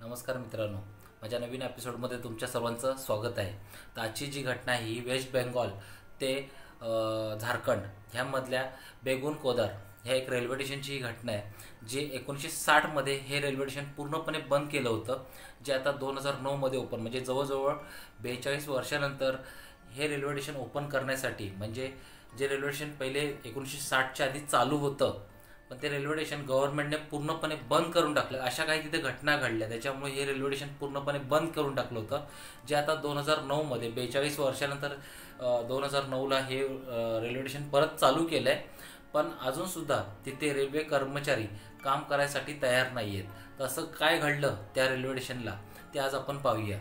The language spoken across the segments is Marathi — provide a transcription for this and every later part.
नमस्कार मित्रांनो, माझ्या नवीन एपिसोडमध्ये तुमच्या सर्वांचं स्वागत आहे. तर आजची जी घटना आहे ही वेस्ट बेंगॉल ते झारखंड ह्यामधल्या बेगुनकोदर ह्या एक रेल्वे स्टेशनची ही घटना आहे, जी 1960मध्ये हे रेल्वे स्टेशन पूर्णपणे बंद केलं होतं, जे आता 2009मध्ये ओपन, म्हणजे जवळजवळ 42 वर्षानंतर हे रेल्वे स्टेशन ओपन करण्यासाठी, म्हणजे जे रेल्वे स्टेशन पहिले 1960च्या आधी चालू होतं पण ते रेल्वे स्टेशन गव्हर्नमेंटने पूर्णपणे बंद करून टाकलं. अशा काही तिथे घटना घडल्या, त्याच्यामुळे हे रेल्वे स्टेशन पूर्णपणे बंद करून टाकलं होतं, जे आता 2009मध्ये 42 वर्षानंतर 2009ला हे रेल्वे स्टेशन परत चालू केलं आहे. पण अजूनसुद्धा तिथे रेल्वे कर्मचारी काम करायसाठी तयार नाही आहेत. तर असं काय घडलं त्या रेल्वे स्टेशनला ते आज आपण पाहूया.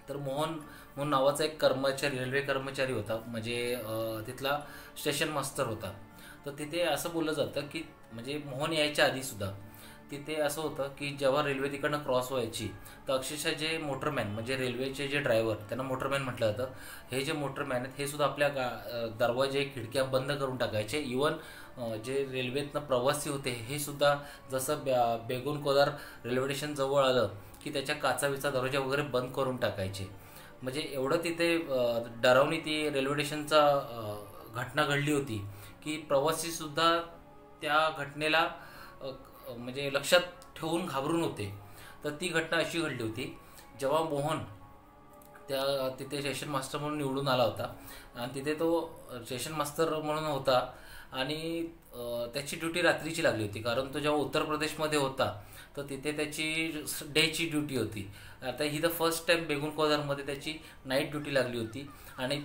तर मोहन म्हणून नावाचा एक कर्मचारी, रेल्वे कर्मचारी होता, म्हणजे तिथला स्टेशन मास्टर होता. तर तिथे असं बोललं जातं की म्हणजे मोहन यायच्या आधीसुद्धा तिथे असं होतं की जेव्हा रेल्वे तिकडनं क्रॉस व्हायची तर अक्षरशः जे मोटरमॅन, म्हणजे रेल्वेचे जे ड्रायव्हर, त्यांना मोटरमॅन म्हटलं जातं, हे जे मोटरमॅन आहेत हे सुद्धा आपल्या दरवाजे खिडक्या बंद करून टाकायचे. इवन जे रेल्वेतनं प्रवासी होते हे सुद्धा जसं बेगुनकोदर रेल्वे स्टेशन जवळ आलं की त्याच्या काचाविचा दरवाजा वगैरे बंद करून टाकायचे. म्हणजे एवढं तिथे डरावणी ती रेल्वे स्टेशनचा घटना घडली होती की प्रवासीसुद्धा त्या घटनेला म्हणजे लक्षात ठेवून घाबरून होते. तर ती घटना अशी घडली होती जेव्हा मोहन तिथे स्टेशन मास्टर म्हणून निवडून आला होता आणि तिथे तो स्टेशन मास्टर म्हणून होता आणि त्याची ड्युटी रात्रीची लागली होती, कारण तो जेव्हा उत्तर प्रदेशमध्ये होता तर तिथे त्याची डेची ड्युटी होती. आता ही द फर्स्ट टाईम बेगुनकोदरमध्ये त्याची नाईट ड्युटी लागली होती आणि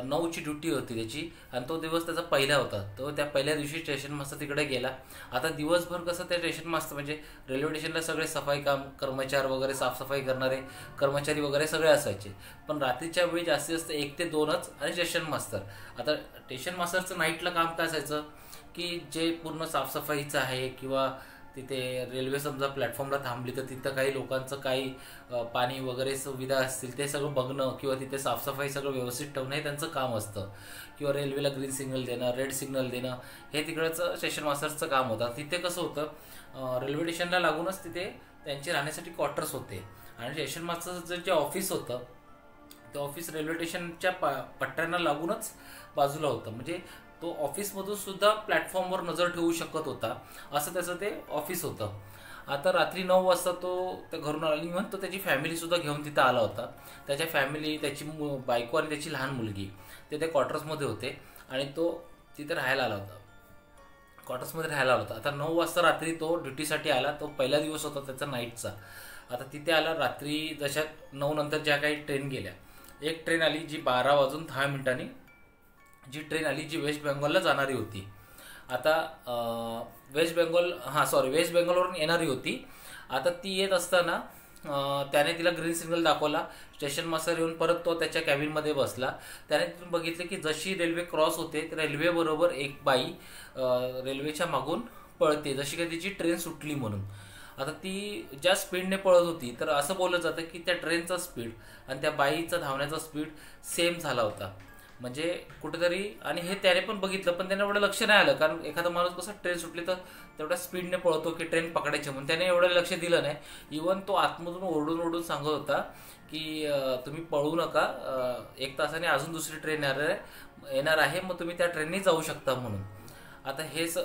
9ची ड्युटी होती त्याची, आणि तो दिवस त्याचा पहिला होता. तो त्या पहिल्या दिवशी स्टेशन मास्टर तिकडे गेला. आता दिवसभर कसं त्या स्टेशन मास्टर, म्हणजे रेल्वे स्टेशनला सगळे सफाई काम कर्मचारी वगैरे, साफसफाई करणारे कर्मचारी वगैरे सगळे असायचे, पण रात्रीच्या वेळी जास्तीत जास्त 1 ते 2च आणि स्टेशन मास्टर. आता स्टेशन मास्टरचं नाईटला काम काय असायचं की जे पूर्ण साफसफाईचं आहे, किंवा तिथे रेल्वे समजा प्लॅटफॉर्मला थांबली तर तिथं काही लोकांचं काही पाणी वगैरे सुविधा असतील ते सगळं बघणं, किंवा तिथे साफसफाई सगळं व्यवस्थित ठेवणं हे त्यांचं काम असतं, किंवा रेल्वेला ग्रीन सिग्नल देणं, रेड सिग्नल देणं हे तिकडचं स्टेशन मास्टरचं काम होतं. तिथे कसं होतं, रेल्वे स्टेशनला लागूनच तिथे त्यांचे राहण्यासाठी क्वार्टर्स होते, आणि स्टेशन मास्टरचं जे ऑफिस होतं ते ऑफिस रेल्वे स्टेशनच्या पट्ट्यांना लागूनच बाजूला होतं. म्हणजे तो ऑफिसमधून सुद्धा प्लॅटफॉर्मवर नजर ठेवू शकत होता, असं त्याचं ते ऑफिस होतं. आता रात्री 9 वाजता तो त्या घरून आला, आणि तो त्याची फॅमिलीसुद्धा घेऊन तिथं आला होता. त्याच्या फॅमिली, त्याची बायको आणि त्याची लहान मुलगी ते त्या क्वार्टर्समध्ये होते, आणि तो तिथे राहायला आला होता, क्वार्टर्समध्ये राहायला आला होता. आता 9 वाजता रात्री तो ड्युटीसाठी आला. तो पहिला दिवस होता त्याचा नाईटचा. आता तिथे आला रात्री, जशा 9 नंतर ज्या काही ट्रेन गेल्या, एक ट्रेन आली जी 12 वाजून 10 मिनिटांनी जी ट्रेन आली, जी वेस्ट बेंगॉलला जाणारी होती. आता वेस्ट बेंगॉलवरून येणारी होती. आता ती येत असताना त्याने तिला ग्रीन सिग्नल दाखवला. स्टेशन मास्टर येऊन परत तो त्याच्या कॅबिनमध्ये बसला. त्याने तिथून बघितलं की जशी रेल्वे क्रॉस होते तर रेल्वेबरोबर एक बाई रेल्वेच्या मागून पळते, जशी काही तिची ट्रेन सुटली म्हणून. आता ती ज्या स्पीडने पळत होती, तर असं बोललं जातं की त्या ट्रेनचा स्पीड आणि त्या बाईचा धावण्याचा स्पीड सेम झाला होता. म्हणजे कुठेतरी, आणि हे त्याने पण बघितलं, पण त्याने एवढं लक्ष नाही आलं, कारण एखादा माणूस कसं ट्रेन सुटली तर तेवढ्या स्पीडने पळतो की ट्रेन पकडायची, म्हणून त्याने एवढं लक्ष दिलं नाही. इवन तो आतमधून ओरडून सांगत होता की तुम्ही पळू नका, 1 तासाने अजून दुसरी ट्रेन येणार आहे, मग तुम्ही त्या ट्रेनने जाऊ शकता म्हणून. आता हेच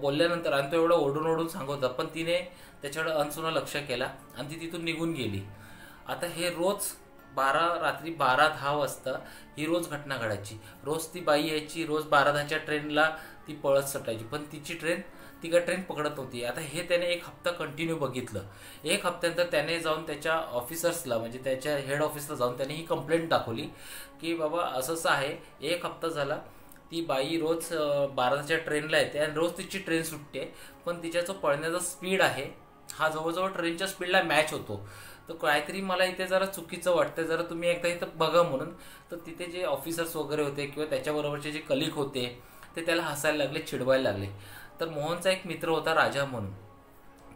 बोलल्यानंतर, आणि तो एवढं ओरडून सांगत होता, पण तिने त्याच्याकडे अनसुना लक्ष केला आणि ती तिथून निघून गेली. आता हे रोज रात्री 12-10 वाजता ही रोज घटना घडायची. रोज ती बाई यायची, रोज 12-10च्या ट्रेनला ती पळत सटायची, पण तिची ट्रेन ती काय ट्रेन पकडत नव्हती. आता हे त्याने 1 हप्ता कंटिन्यू बघितलं. 1 हप्त्यानंतर त्याने जाऊन त्याच्या ऑफिसर्सला, म्हणजे त्याच्या हेड ऑफिसला जाऊन त्याने ही कंप्लेंट दाखवली की बाबा असं आहे, 1 हप्ता झाला ती बाई रोज 12च्या ट्रेनला येते आणि रोज तिची ट्रेन सुटते, पण तिच्या जो पळण्याचा स्पीड आहे हा जवळजवळ ट्रेनच्या स्पीडला मॅच होतो. तर काहीतरी मला इथे जरा चुकीचं वाटतं, जरा तुम्ही एकदा इथं बघा म्हणून. तर तिथे जे ऑफिसर्स वगैरे होते किंवा त्याच्याबरोबरचे जे कलिग होते ते त्याला हसायला लागले, चिडवायला लागले. तर मोहनचा एक मित्र होता राजा म्हणून,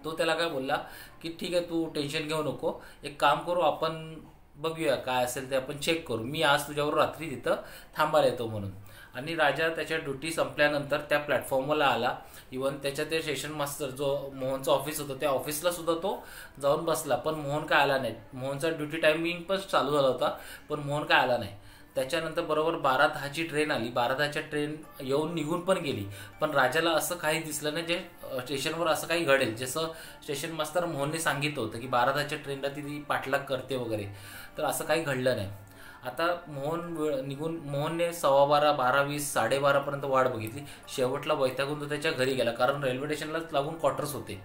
तो त्याला काय बोलला की ठीक आहे, तू टेन्शन घेऊ नको, एक काम करू, आपण बघूया काय असेल ते आपण चेक करू, मी आज तुझ्यावर रात्री तिथं थांबायला येतो म्हणून. आणि राजा त्याच्या ड्युटी संपल्यानंतर त्या प्लॅटफॉर्मला आला. इवन त्याच्या ते स्टेशन मास्टर जो मोहनचं ऑफिस होतं त्या ऑफिसला सुद्धा तो जाऊन बसला, पण मोहन काय आला नाही. मोहनचा ड्युटी टायमिंग पण चालू झाला होता, पण मोहन काय आला नाही. त्याच्यानंतर बरोबर 12:10ची ट्रेन आली. 12:10च्या ट्रेन येऊन निघून पण गेली, पण राजाला असं काही दिसलं नाही जे स्टेशनवर असं काही घडेल. जसं स्टेशन मास्तर मोहनने सांगितलं होतं की 12:10च्या ट्रेनला ती पाठलाग करते वगैरे, तर असं काही घडलं नाही. आता मोहनने 12:15, 12:20, 12:30पर्यंत वाट बघितली. शेवटला वैतागून तो त्याच्या घरी गेला, कारण रेल्वे स्टेशनलाच लागून क्वार्टर्स होते.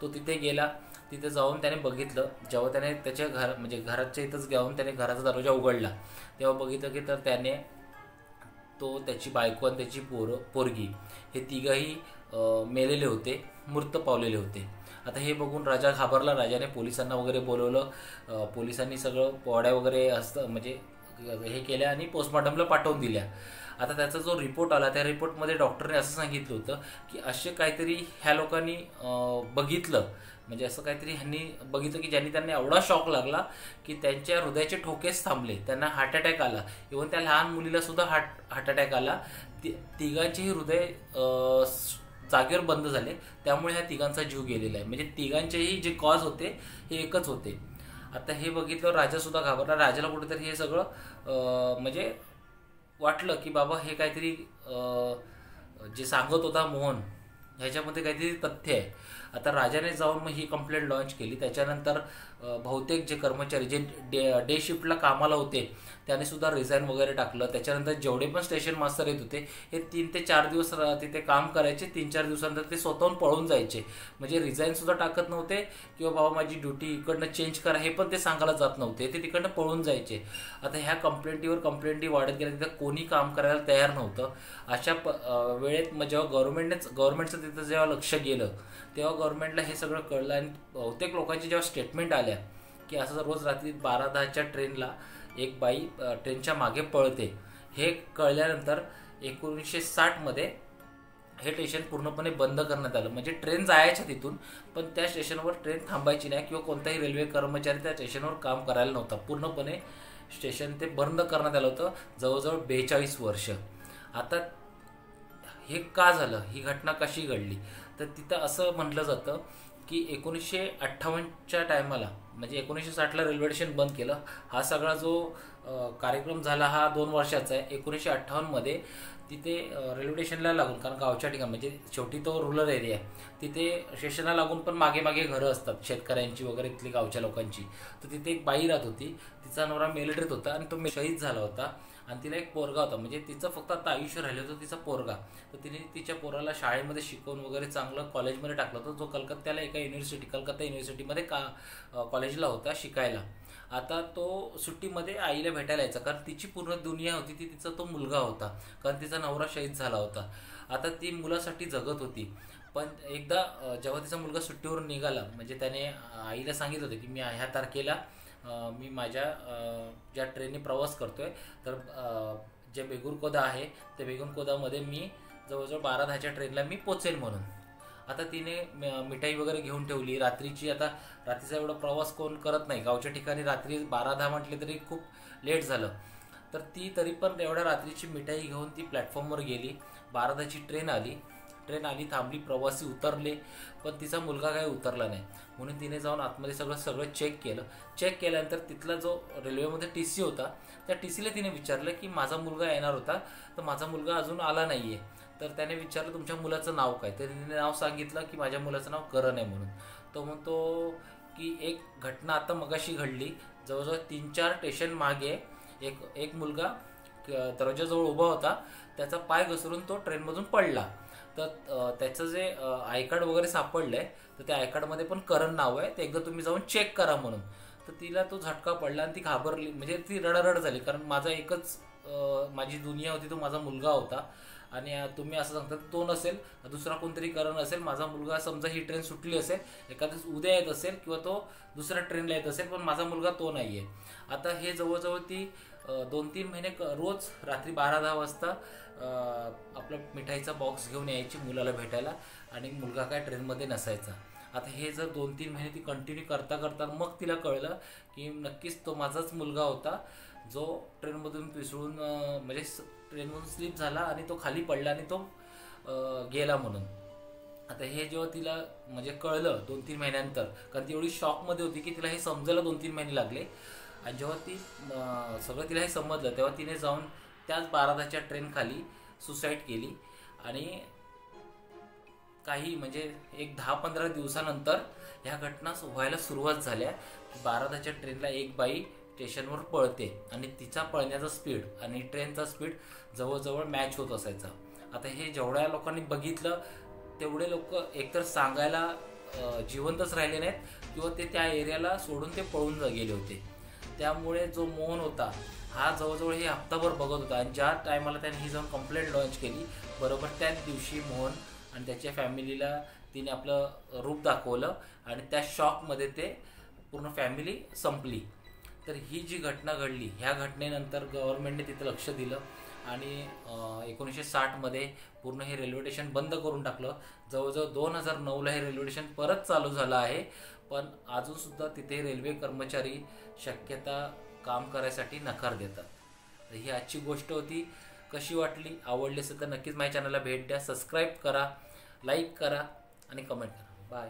तो तिथे गेला. तिथे जाऊन त्याने बघितलं. जेव्हा त्याने त्याच्या म्हणजे घराच्या इथंच जाऊन त्याने घराचा दरवाजा उघडला, तेव्हा बघितलं की तर त्याने त्याची बायको आणि त्याची पोरगी हे तिघंही मेलेले होते, मृत पावलेले होते. आता हे बघून राजा घाबरला. राजाने पोलिसांना वगैरे बोलवलं. पोलिसांनी सगळं बॉड्या वगैरे म्हणजे हे केल्या आणि पोस्टमॉर्टमला पाठवून दिल्या. आता त्याचा जो रिपोर्ट आला त्या रिपोर्टमध्ये डॉक्टरने असं सांगितलं होतं की असे काहीतरी ह्या लोकांनी बघितलं, म्हणजे असं काहीतरी ह्यांनी बघितलं की ज्यांनी त्यांना एवढा शॉक लागला की त्यांच्या हृदयाचे ठोकेच थांबले, त्यांना हार्ट अटॅक आला. इव्हन त्या लहान मुलीला सुद्धा हार्ट अटॅक आला. तिघांचेही हृदय जागेवर बंद झाले. त्यामुळे ह्या तिघांचा जीव गेलेला आहे. म्हणजे तिघांचेही जे कॉज होते हे एकच होते. आता हे बघितलं राजा सुद्धा घाबरला. राजाला कुठेतरी हे सगळं म्हणजे वाटलं की बाबा हे काहीतरी जे सांगत होता मोहन ह्याच्यामध्ये काहीतरी तथ्य आहे. आता राजाने जाऊन मग ही कंप्लेंट लॉन्च केली. त्याच्यानंतर बहुतेक जे कर्मचारी जे डे शिफ्टला कामाला होते त्याने सुद्धा रिझाईन वगैरे टाकलं. त्याच्यानंतर जेवढे पण स्टेशन मास्तर येत होते हे 3 ते 4 दिवस तिथे काम करायचे. 3-4 दिवसानंतर ते स्वतःहून पळून जायचे. म्हणजे रिझाईन सुद्धा टाकत नव्हते किंवा बाबा माझी ड्युटी इकडनं चेंज करा हे पण ते सांगायला जात नव्हते, ते तिकडनं पळून जायचे. आता ह्या कंप्लेंटी वाढत गेल्या. तिथं कोणी काम करायला तयार नव्हतं. अशा वेळेत मग जेव्हा गव्हर्नमेंटचं तिथं जेव्हा लक्ष गेलं तेव्हा गव्हर्नमेंटला हे सगळं कळलं आणि बहुतेक लोकांची जेव्हा स्टेटमेंट आल्या की असं रोज रात्री 12:10च्या ट्रेनला एक बाई ट्रेनच्या मागे पळते, हे कळल्यानंतर 1960मध्ये हे स्टेशन पूर्णपणे बंद करण्यात आलं. म्हणजे ट्रेन जायच्या तिथून, पण त्या स्टेशनवर ट्रेन थांबायची नाही किंवा कोणताही रेल्वे कर्मचारी त्या स्टेशनवर काम करायला नव्हता. पूर्णपणे स्टेशन ते बंद करण्यात आलं होतं जवळजवळ 42 वर्ष. आता हे का झालं, ही घटना कशी घडली, तर तिथं असं म्हटलं जातं की 1958च्या टायमाला म्हणजे 1960ला रेल्वे स्टेशन बंद केलं. हा सगळा जो कार्यक्रम झाला हा 2 वर्षाचा आहे. 1958मध्ये तिथे रेल्वे स्टेशनला लागून, कारण गावच्या ठिकाणी म्हणजे शेवटी तो रुरल एरिया आहे, तिथे स्टेशनला लागून पण मागे मागे घरं असतात शेतकऱ्यांची वगैरे, तिथली गावच्या लोकांची. तर तिथे एक बाई राहत होती. तिचा नवरा मिलिटरीत होता आणि तो शहीद झाला होता आणि तिला एक पोरगा होता. म्हणजे तिचं फक्त आता आयुष्य राहिलं होतं तिचा पोरगा. तर तिने तिच्या पोराला शाळेमध्ये शिकवून वगैरे चांगलं कॉलेजमध्ये टाकलं होतं, जो कलकत्त्याला एका कलकत्ता युनिव्हर्सिटीमध्ये कॉलेजला होता शिकायला. आता तो सुट्टीमध्ये आईला भेटायला यायचा, कारण तिची पूर्ण दुनिया होती ती तिचा तो मुलगा होता, कारण तिचा नवरा शहीद झाला होता. आता ती मुलासाठी जगत होती. पण एकदा जेव्हा तिचा मुलगा सुट्टीवरून निघाला, म्हणजे त्याने आईला सांगितलं होतं की मी ह्या तारखेला मी माझ्या ज्या ट्रेनने प्रवास करतोय, तर जे बेगुरकोदा आहे त्या बेगुरकोदामध्ये मी जवळजवळ 12:10च्या ट्रेनला मी पोचेल म्हणून. आता तिने मिठाई वगैरे घेऊन ठेवली. रात्रीची, आता रात्रीचा एवढा प्रवास कोण करत नाही गावच्या ठिकाणी, रात्री 12:10 म्हटले तरी खूप लेट झालं. तर ती तरी पण एवढ्या रात्रीची मिठाई घेऊन ती प्लॅटफॉर्मवर गेली. 12:10ची ट्रेन आली, थांबली, प्रवासी उतरले, पण तिचा मुलगा काही उतरला नाही. म्हणून तिने जाऊन आतमध्ये सगळं चेक केल्यानंतर तिथला जो रेल्वेमध्ये TC होता त्या TCला तिने विचारलं की माझा मुलगा येणार होता, तर माझा मुलगा अजून आला नाही आहे. तर त्याने विचारलं तुमच्या मुलाचं नाव काय, तर तिने नाव सांगितलं की माझ्या मुलाचं नाव करण आहे म्हणून. तो म्हणतो की एक घटना आता मगाशी घडली, जवळजवळ 3-4 स्टेशन मागे एक मुलगा दरवाजाजवळ उभा होता, त्याचा पाय घसरून तो ट्रेनमधून पडला. तर त्याचं जे आय कार्ड वगैरे सापडलंय, तर त्या आय कार्डमध्ये पण करण नाव आहे, ते एकदा तुम्ही जाऊन चेक करा म्हणून. तर तिला तो झटका पडला आणि ती घाबरली, म्हणजे ती रडारड झाली, कारण माझा एकच माझी दुनिया होती, तो माझा मुलगा होता आणि तुम्ही असं सांगता तो नसेल, दुसरा कोणतरी करण असेल, माझा मुलगा समजा ही ट्रेन सुटली असेल, एखाद्या उद्या येत असेल किंवा तो दुसऱ्या ट्रेनला येत असेल, पण माझा मुलगा तो नाही आहे. आता हे जवळजवळ ती 2-3 महिने रोज रात्री 12-10 वाजता आपला मिठाईचा बॉक्स घेऊन यायची मुलाला भेटायला आणि मुलगा काय ट्रेनमध्ये नसायचा. आता हे जर 2-3 महिने ती कंटिन्यू करता मग तिला कळलं की नक्कीच तो माझाच मुलगा होता, जो ट्रेनमधून पिसळून म्हणजे ट्रेनमधून स्लिप झाला आणि तो खाली पडला आणि तो गेला म्हणून. आता हे जेव्हा तिला म्हणजे कळलं 2-3 महिन्यानंतर, कारण ती एवढी शॉकमध्ये होती की तिला हे समजायला 2-3 महिने लागले. आणि जेव्हा ती सगळं तिला हे समजलं तेव्हा तिने जाऊन त्याच बारादाच्या ट्रेन खाली सुसाईड केली. आणि काही म्हणजे एक 10-15 दिवसानंतर ह्या घटना व्हायला सुरुवात झाल्या की बारादाच्या ट्रेनला एक बाई स्टेशनवर पळते आणि तिचा पळण्याचा स्पीड आणि ट्रेनचा स्पीड जवळजवळ मॅच होत असायचा. आता हे जेवढ्या लोकांनी बघितलं तेवढे लोक एकतर सांगायला जिवंतच राहिले नाहीत किंवा ते त्या एरियाला सोडून ते पळून गेले होते. त्यामुळे जो मोहन होता हा जवळजवळ हे हप्ताभर बघत होता. आणि ज्या टायमाला त्याने ही जाऊन कंप्लेंट लॉन्च केली बरोबर त्याच दिवशी मोहन आणि त्याच्या फॅमिलीला तिने आपलं रूप दाखवलं आणि त्या शॉकमध्ये ते पूर्ण फॅमिली संपली. तर ही जी घटना घडली ह्या घटनेनंतर गव्हर्नमेंटने तिथं लक्ष दिलं आणि 1960मध्ये पूर्ण हे रेल्वे स्टेशन बंद करून टाकलं. जवळजवळ 2009ला हे रेल्वे स्टेशन परत चालू झालं आहे, पण अजूनसुद्धा तिथे रेल्वे कर्मचारी शक्यता काम करायसाठी नकार देतात. ही आजची गोष्ट होती. कशी वाटली, आवडली असेल तर नक्कीच माझ्या चॅनलला भेट द्या, सबस्क्राईब करा, लाईक करा आणि कमेंट करा. बाय.